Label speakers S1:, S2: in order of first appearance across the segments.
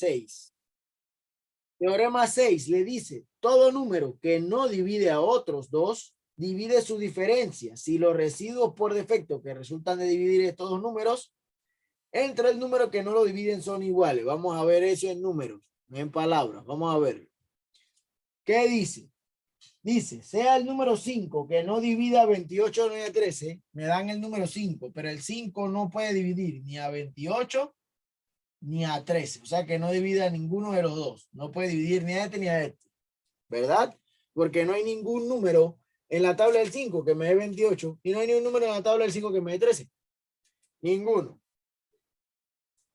S1: 6. Teorema 6 le dice, todo número que no divide a otros dos, divide su diferencia. Si los residuos por defecto que resultan de dividir estos dos números, entre el número que no lo dividen son iguales. Vamos a ver eso en números, no en palabras. Vamos a ver. ¿Qué dice? Dice, sea el número 5 que no divida 28 ni a 13, me dan el número 5, pero el 5 no puede dividir ni a 28 ni a 13. O sea que no divide a ninguno de los dos. No puede dividir ni a este ni a este. ¿Verdad? Porque no hay ningún número en la tabla del 5 que me dé 28 y no hay ningún número en la tabla del 5 que me dé 13. Ninguno.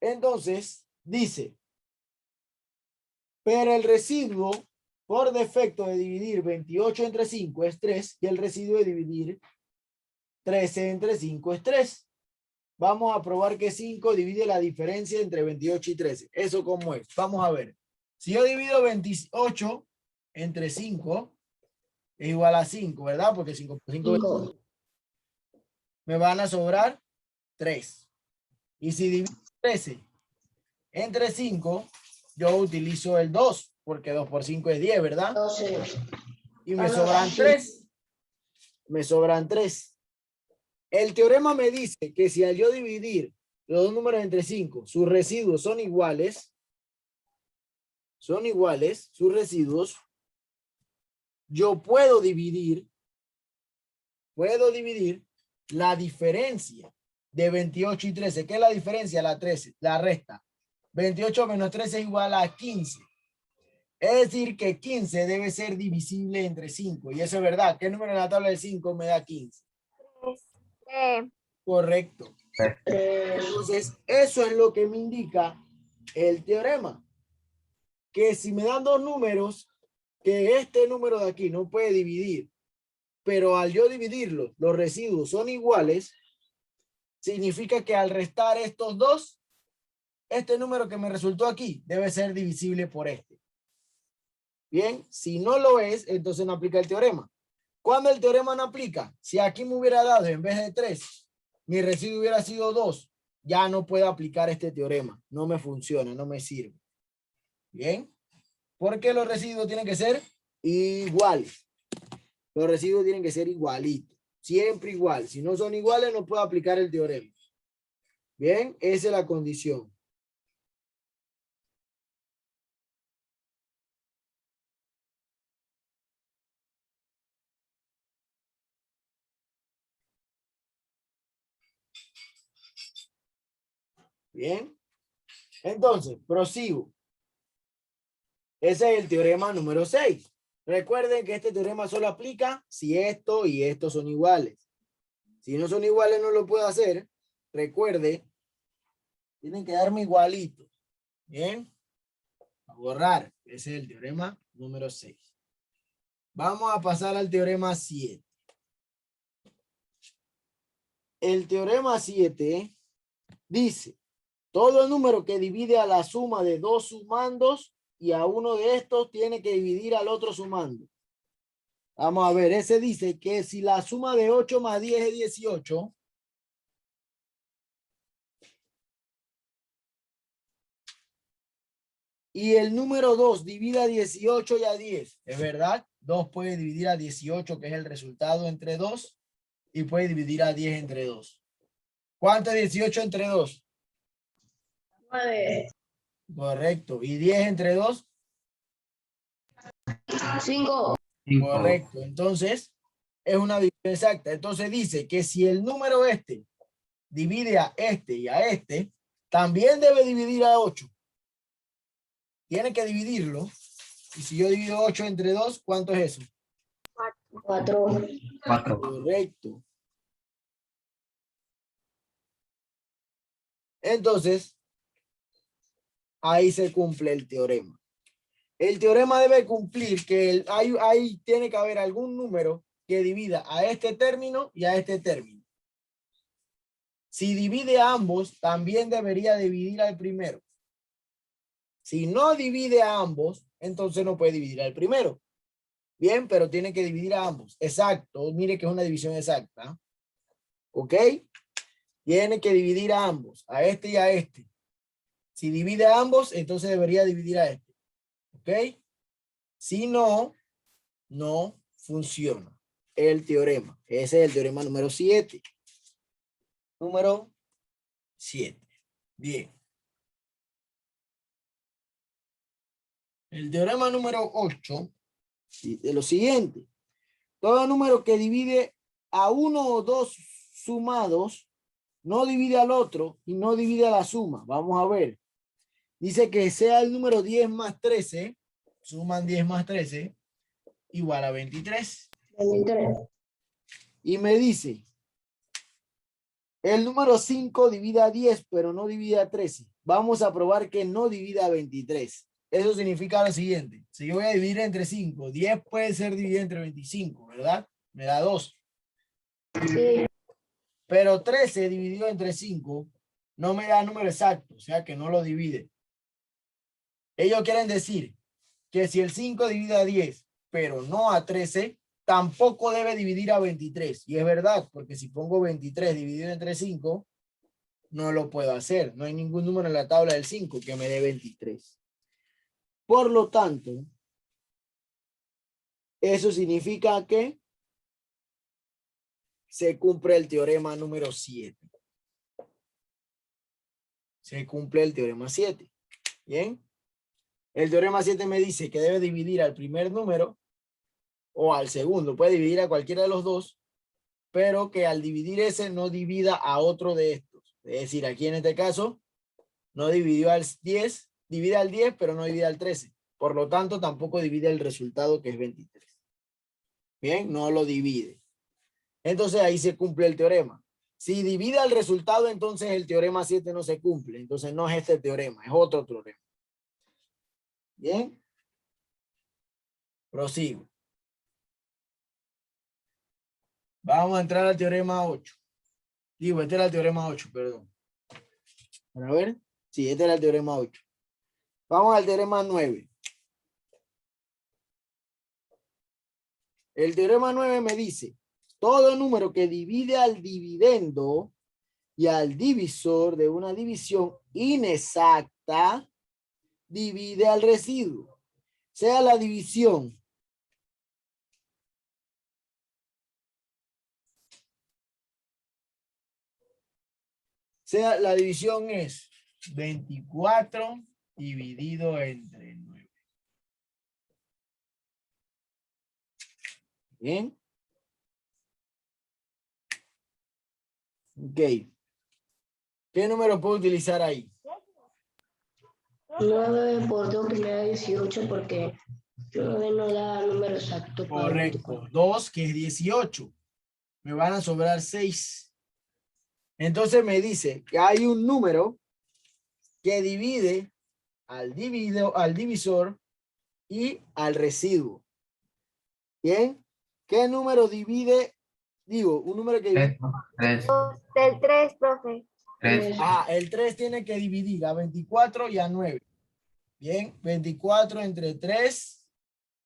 S1: Entonces, dice, pero el residuo por defecto de dividir 28 entre 5 es 3 y el residuo de dividir 13 entre 5 es 3. Vamos a probar que 5 divide la diferencia entre 28 y 13. ¿Eso cómo es? Vamos a ver. Si yo divido 28 entre 5 es igual a 5, ¿verdad? Porque 5 por 5
S2: 5.
S1: me van a sobrar 3. Y si divido 13 entre 5, yo utilizo el 2, porque 2 por 5 es 10, ¿verdad?
S2: 12.
S1: Y me sobran 3. Me sobran 3. El teorema me dice que si al yo dividir los dos números entre 5, sus residuos son iguales, sus residuos, yo puedo dividir la diferencia de 28 y 13. ¿Qué es la diferencia? La 13, la resta. 28 menos 13 es igual a 15. Es decir, que 15 debe ser divisible entre 5. Y eso es verdad. ¿Qué número en la tabla del 5 me da 15? Correcto. Entonces, eso es lo que me indica el teorema. Que si me dan dos números, que este número de aquí no puede dividir, pero al yo dividirlo, los residuos son iguales, significa que al restar estos dos, este número que me resultó aquí debe ser divisible por este. Bien, si no lo es, entonces no aplica el teorema. ¿Cuándo el teorema no aplica? Si aquí me hubiera dado en vez de 3, mi residuo hubiera sido 2, ya no puedo aplicar este teorema. No me funciona, no me sirve. Bien, porque los residuos tienen que ser iguales. Los residuos tienen que ser igualitos. Siempre igual. Si no son iguales, no puedo aplicar el teorema. Bien, esa es la condición. Bien. Entonces, prosigo. Ese es el teorema número 6. Recuerden que este teorema solo aplica si esto y esto son iguales. Si no son iguales, no lo puedo hacer. Recuerde, tienen que darme igualito. Bien. A borrar. Ese es el teorema número 6. Vamos a pasar al teorema 7. El teorema 7 dice, todo número que divide a la suma de dos sumandos y a uno de estos tiene que dividir al otro sumando. Vamos a ver, ese dice que si la suma de 8 más 10 es 18, y el número 2 divide a 18 y a 10, ¿es verdad? 2 puede dividir a 18, que es el resultado entre 2, y puede dividir a 10 entre 2. ¿Cuánto es 18 entre 2?
S2: 9.
S1: Correcto. ¿Y 10 entre 2?
S2: 5.
S1: Correcto. Entonces, es una división exacta. Entonces dice que si el número este divide a este y a este, también debe dividir a 8. Tiene que dividirlo. Y si yo divido 8 entre 2, ¿cuánto es eso?
S2: 4.
S1: Correcto. Entonces, ahí se cumple el teorema. El teorema debe cumplir que ahí tiene que haber algún número que divida a este término y a este término. Si divide a ambos, también debería dividir al primero. Si no divide a ambos, entonces no puede dividir al primero. Bien, pero tiene que dividir a ambos. Exacto. Mire que es una división exacta. ¿Ok? Tiene que dividir a ambos, a este y a este. Si divide a ambos, entonces debería dividir a este. ¿Ok? Si no, no funciona el teorema. Ese es el teorema número 7. Número 7. Bien. El teorema número 8 de lo siguiente. Todo número que divide a uno o dos sumados no divide al otro y no divide a la suma. Vamos a ver. Dice que sea el número 10 más 13, suman 10 más 13, igual a 23.
S2: 23.
S1: Y me dice, el número 5 divide a 10, pero no divide a 13. Vamos a probar que no divide a 23. Eso significa lo siguiente. Si yo voy a dividir entre 5, 10 puede ser dividido entre 25, ¿verdad? Me da 2.
S2: Sí.
S1: Pero 13 dividido entre 5 no me da número exacto, o sea que no lo divide. Ellos quieren decir que si el 5 divide a 10, pero no a 13, tampoco debe dividir a 23. Y es verdad, porque si pongo 23 dividido entre 5, no lo puedo hacer. No hay ningún número en la tabla del 5 que me dé 23. Por lo tanto, eso significa que se cumple el teorema número 7. Se cumple el teorema 7. Bien. El teorema 7 me dice que debe dividir al primer número o al segundo. Puede dividir a cualquiera de los dos, pero que al dividir ese no divida a otro de estos. Es decir, aquí en este caso no dividió al 10, divide al 10, pero no divide al 13. Por lo tanto, tampoco divide el resultado que es 23. Bien, no lo divide. Entonces ahí se cumple el teorema. Si divide el resultado, entonces el teorema 7 no se cumple. Entonces no es este teorema, es otro teorema. Bien. Prosigo. Vamos a entrar al teorema 8. Digo, este era el teorema 8, perdón. A ver. Sí, este era el teorema 8. Vamos al teorema 9. El teorema 9 me dice, todo número que divide al dividendo y al divisor de una división inexacta, divide al residuo. Sea la división la división es 24 dividido entre 9. Bien. Ok. ¿Qué número puedo utilizar ahí?
S2: 9 por 2 que me da 18 porque 9 no da número exacto.
S1: Correcto. 2, que es 18. Me van a sobrar 6. Entonces me dice que hay un número que divide al divisor y al residuo. ¿Bien? ¿Qué número divide? Digo, un número que divide.
S3: 3.
S4: Del 3, profe.
S3: 3.
S1: El 3 tiene que dividir a 24 y a 9. Bien, 24 entre 3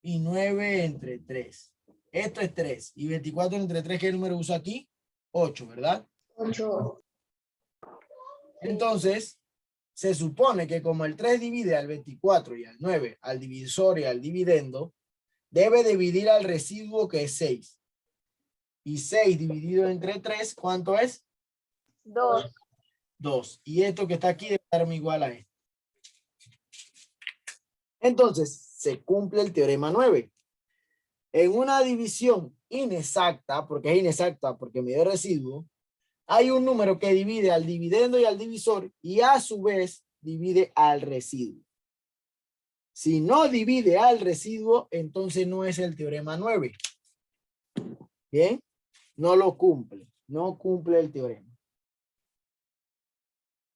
S1: y 9 entre 3. Esto es 3. Y 24 entre 3, ¿qué número uso aquí? 8, ¿verdad?
S2: 8.
S1: Entonces, se supone que como el 3 divide al 24 y al 9, al divisor y al dividendo, debe dividir al residuo que es 6. Y 6 dividido entre 3, ¿cuánto es?
S4: 2.
S1: 2. Y esto que está aquí debe darme igual a esto. Entonces, se cumple el teorema 9. En una división inexacta, porque es inexacta porque me dio residuo, hay un número que divide al dividendo y al divisor y a su vez divide al residuo. Si no divide al residuo, entonces no es el teorema 9. Bien, no lo cumple. No cumple el teorema.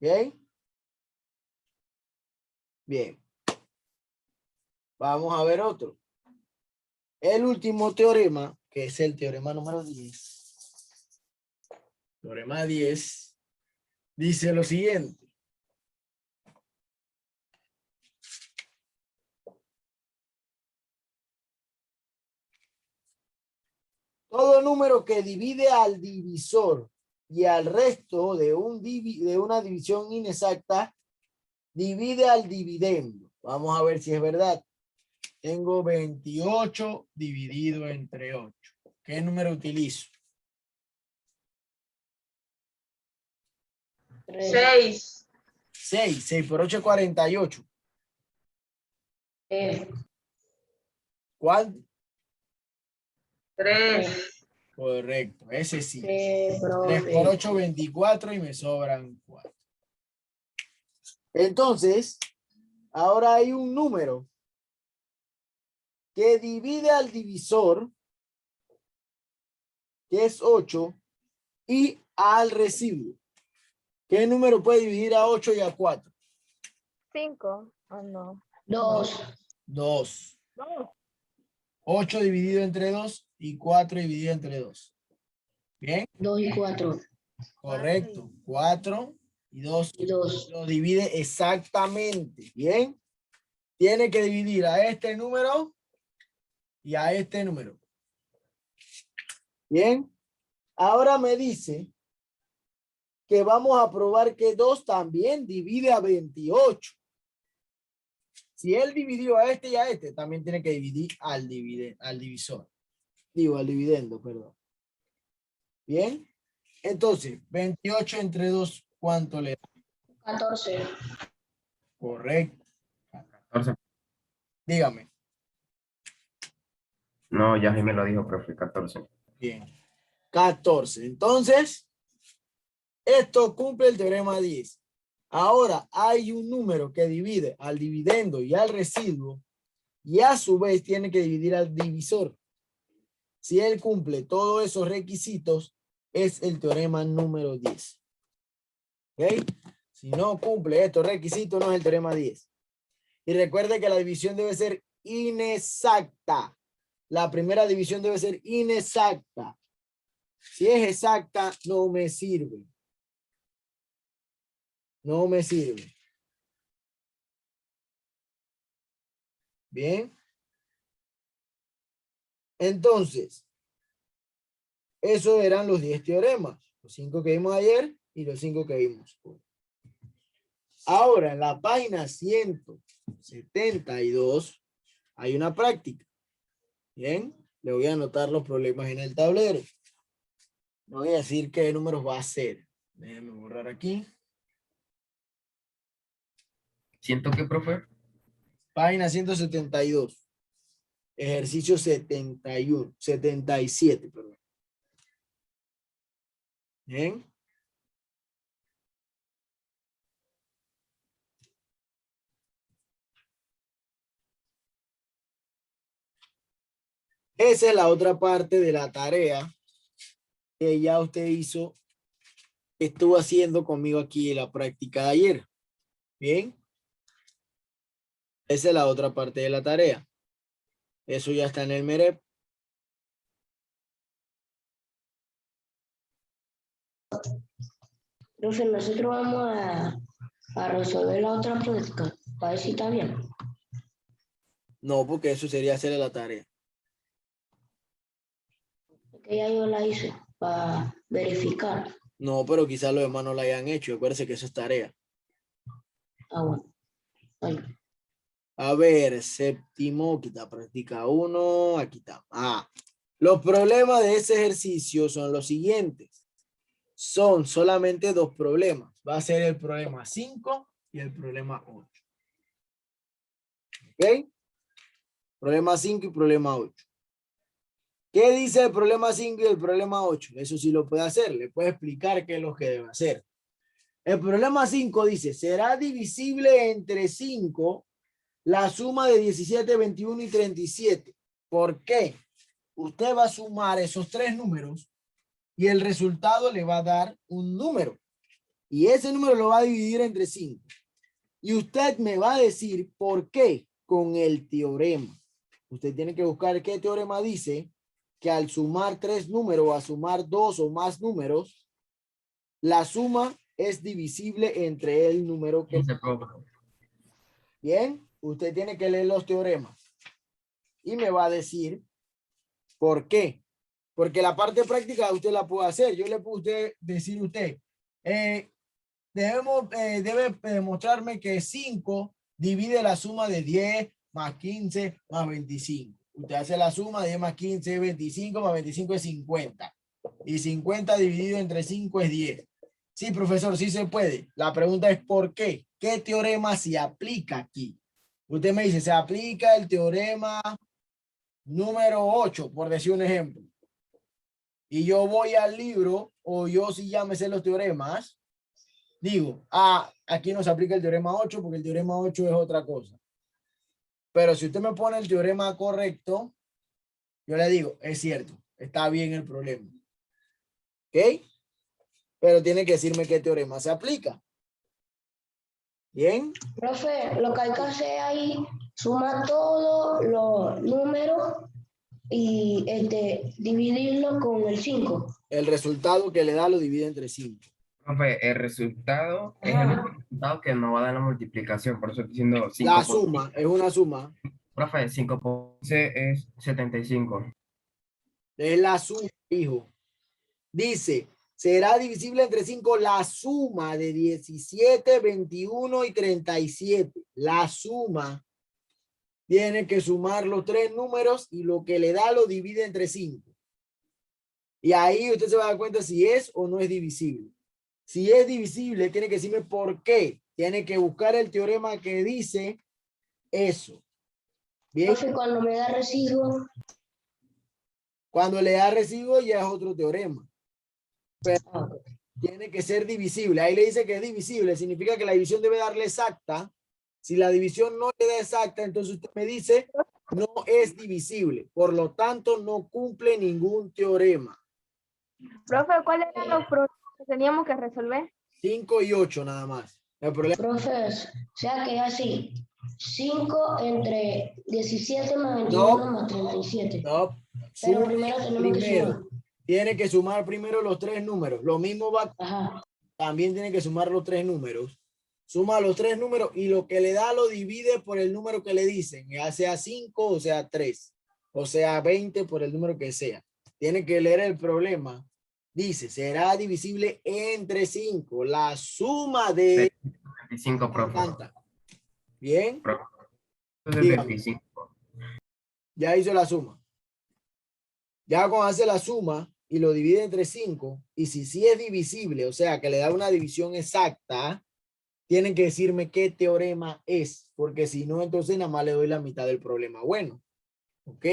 S1: ¿Ok? Bien. Vamos a ver otro. El último teorema, que es el teorema número 10. Teorema 10 dice lo siguiente. Todo número que divide al divisor y al resto de una división inexacta divide al dividendo. Vamos a ver si es verdad. Tengo 28 dividido entre 8. ¿Qué número utilizo?
S2: 3.
S1: 6. 6 por 8 es 48. ¿Cuál?
S2: 3.
S1: Correcto, ese sí.
S2: 3,
S1: 3 por 8, 24 y me sobran 4. Entonces, ahora hay un número que divide al divisor, que es 8, y al residuo. ¿Qué número puede dividir a 8 y a 4?
S4: 5. ¿O no?
S2: 2.
S1: 2.
S4: No.
S1: 8 dividido entre 2 y 4 dividido entre 2. ¿Bien?
S2: 2 y 4.
S1: Correcto. 4 y 2.
S2: Y 2.
S1: Lo divide exactamente. ¿Bien? Tiene que dividir a este número y a este número. ¿Bien? Ahora me dice que vamos a probar que 2 también divide a 28. Si él dividió a este y a este, también tiene que dividir al divisor. Digo, al dividendo, perdón. ¿Bien? Entonces, 28 entre 2, ¿cuánto le da?
S2: 14.
S1: Correcto.
S3: 14.
S1: Dígame.
S3: No, ya me lo dijo, profe, 14.
S1: Bien. 14. Entonces, esto cumple el teorema 10. Ahora hay un número que divide al dividendo y al residuo y a su vez tiene que dividir al divisor. Si él cumple todos esos requisitos, es el teorema número 10. ¿Ok? Si no cumple estos requisitos, no es el teorema 10. Y recuerde que la división debe ser inexacta. La primera división debe ser inexacta. Si es exacta, no me sirve. No me sirve. Bien. Entonces, esos eran los 10 teoremas. Los 5 que vimos ayer y los 5 que vimos hoy. Ahora, en la página 172 hay una práctica. Bien. Le voy a anotar los problemas en el tablero. No voy a decir qué números va a ser. Déjenme borrar aquí.
S3: ¿Siento que, profe?
S1: Página 172. Ejercicio 71. 77, perdón. Bien. Esa es la otra parte de la tarea que ya usted hizo, estuvo haciendo conmigo aquí en la práctica de ayer. Bien. Esa es la otra parte de la tarea. Eso ya está en el MEREP.
S2: Profe, nosotros vamos a resolver la otra práctica para ver si está bien.
S1: No, porque eso sería hacerle la tarea.
S2: Que ya yo la hice para verificar.
S1: No, pero quizás los demás no la hayan hecho. Acuérdense que eso es tarea.
S2: Ah, bueno. Bueno.
S1: A ver, séptimo, quita práctica 1, aquí está. Los problemas de ese ejercicio son los siguientes. Son solamente dos problemas. Va a ser el problema 5 y el problema 8. ¿Ok? Problema 5 y problema 8. ¿Qué dice el problema 5 y el problema 8? Eso sí lo puede hacer. Le puede explicar qué es lo que debe hacer. El problema 5 dice, será divisible entre 5 la suma de 17, 21 y 37. ¿Por qué? Usted va a sumar esos tres números y el resultado le va a dar un número. Y ese número lo va a dividir entre 5. Y usted me va a decir por qué con el teorema. Usted tiene que buscar qué teorema dice que al sumar tres números o a sumar dos o más números, la suma es divisible entre el número que...
S3: 15, profe.
S1: Bien, usted tiene que leer los teoremas y me va a decir por qué. Porque la parte práctica usted la puede hacer. Yo le puedo decir a usted, debe demostrarme que 5 divide la suma de 10 más 15 más 25. Usted hace la suma, 10 más 15 es 25, más 25 es 50. Y 50 dividido entre 5 es 10. Sí, profesor, sí se puede. La pregunta es ¿por qué? ¿Qué teorema se aplica aquí? Usted me dice, se aplica el teorema número 8, por decir un ejemplo. Y yo voy al libro, o yo si ya me sé los teoremas, digo, aquí no se aplica el teorema 8 porque el teorema 8 es otra cosa. Pero si usted me pone el teorema correcto, yo le digo, es cierto, está bien el problema. ¿Ok? Pero tiene que decirme qué teorema se aplica. ¿Bien?
S2: Profe, lo que hay que hacer ahí, suma todos los números y dividirlo con el 5.
S1: El resultado que le da lo divide entre 5.
S3: Profe, el resultado es el único resultado que no va a dar la multiplicación. Por eso estoy diciendo 5
S1: La
S3: por
S1: suma, es una suma.
S3: Profe, 5 por 15 es 75.
S1: Es la suma, hijo. Dice, será divisible entre 5 la suma de 17, 21 y 37. La suma tiene que sumar los tres números y lo que le da lo divide entre 5. Y ahí usted se va a dar cuenta si es o no es divisible. Si es divisible, tiene que decirme por qué. Tiene que buscar el teorema que dice eso. Bien,
S2: Profe, cuando me da residuo,
S1: cuando le da residuo ya es otro teorema.
S2: ah,
S1: Tiene que ser divisible. Ahí le dice que es divisible. Significa que la división debe darle exacta. Si la división no le da exacta, entonces usted me dice no es divisible. Por lo tanto, no cumple ningún teorema.
S4: Profe, ¿cuáles eran los problemas que teníamos que resolver?
S1: 5 y 8 nada más. El problema
S2: profe, o sea que es así. 5 entre 17 más 21 más 37.
S1: no.
S2: Pero
S1: Suma
S2: primero tenemos que sumar.
S1: Tiene que sumar primero los tres números. Lo mismo va,
S2: Ajá.
S1: también tiene que sumar los tres números. Suma los tres números y lo que le da lo divide por el número que le dicen, ya sea 5 o sea 3, o sea 20 por el número que sea. Tiene que leer el problema. Dice, será divisible entre 5. La suma de...
S3: 25, profe.
S1: ¿Cuánta? Bien,
S3: Profe, eso es
S1: dígame.
S3: 25.
S1: Ya hizo la suma. Ya cuando hace la suma y lo divide entre 5, y si sí es divisible, o sea que le da una división exacta, tienen que decirme qué teorema es, porque si no, entonces nada más le doy la mitad del problema. Bueno, ¿ok?